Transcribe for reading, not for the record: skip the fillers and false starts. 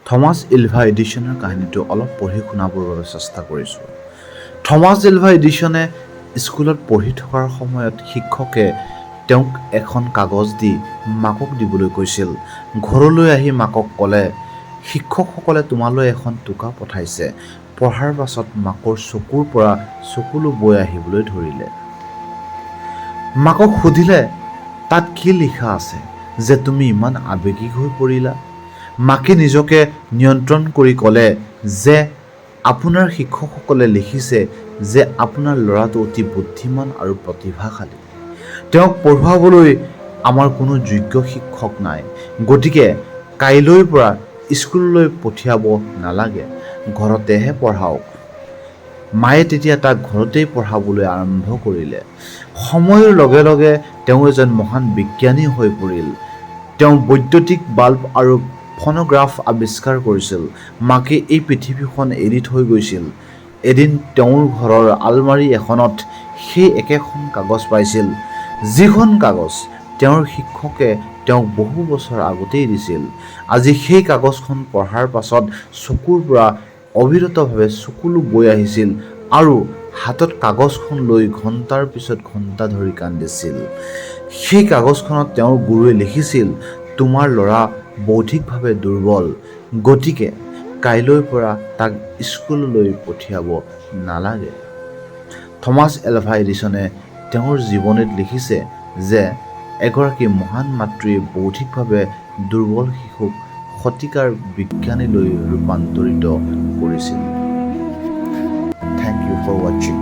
Thomas Alva এডিছনৰ কাহিনীটো অলপ পঢ়ি শুনাবৰ বাবে চেষ্টা কৰিছোঁ। থমাছ এলভা এডিছনে স্কুলত পঢ়ি থকাৰ সময়ত শিক্ষকে তেওঁক এখন কাগজ দি মাকক দিবলৈ কৈছিল। ঘৰলৈ আহি মাকক ক'লে, শিক্ষকসকলে তোমালৈ এখন টোকা পঠাইছে। পঢ়াৰ পাছত মাকৰ চকুৰ পৰা চকুলো বৈ আহিবলৈ ধৰিলে। মাকক সুধিলে, তাত কি লিখা আছে যে তুমি ইমান আৱেগিক হৈ পৰিলা? মাকে নিজকে নিয়ন্ত্ৰণ কৰি ক'লে যে আপোনাৰ শিক্ষকসকলে লিখিছে যে আপোনাৰ ল'ৰাটো অতি বুদ্ধিমান আৰু প্ৰতিভাশালী। তেওঁক পঢ়ুৱাবলৈ আমাৰ কোনো যোগ্য শিক্ষক নাই। গতিকে কাইলৈৰ পৰা স্কুললৈ পঠিয়াব নালাগে, ঘৰতেহে পঢ়াওক। মায়ে তেতিয়া তাক ঘৰতেই পঢ়াবলৈ আৰম্ভ কৰিলে। সময়ৰ লগে লগে তেওঁ এজন মহান বিজ্ঞানী হৈ পৰিল। তেওঁ বৈদ্যুতিক বাল্ব আৰু ফ'ন'গ্ৰাফ আৱিষ্কাৰ কৰিছিল। মাকে এই পৃথিৱীখন এৰি থৈ গৈছিল। এদিন তেওঁৰ ঘৰৰ আলমাৰী এখনত সেই একেখন কাগজ পাইছিল, যিখন কাগজ তেওঁৰ শিক্ষকে তেওঁক বহু বছৰ আগতেই দিছিল। আজি সেই কাগজখন পঢ়াৰ পাছত চকুৰ পৰা অবিৰতভাৱে চকুলো বৈ আহিছিল আৰু হাতত কাগজখন লৈ ঘণ্টাৰ পিছত ঘণ্টা ধৰি কান্দিছিল। সেই কাগজখনত তেওঁৰ গুৰুৱে লিখিছিল, তোমাৰ ল'ৰা বৌদ্ধিকভাৱে দুৰ্বল, গতিকে কাইলৈৰ পৰা তাক স্কুললৈ পঠিয়াব নালাগে। থমাছ এলভা এডিছনে তেওঁৰ জীৱনীত লিখিছে যে এগৰাকী মহান মাতৃয়ে বৌদ্ধিকভাৱে দুৰ্বল শিশুক শতিকাৰ বিজ্ঞানীলৈ ৰূপান্তৰিত কৰিছিল। Thank you for watching.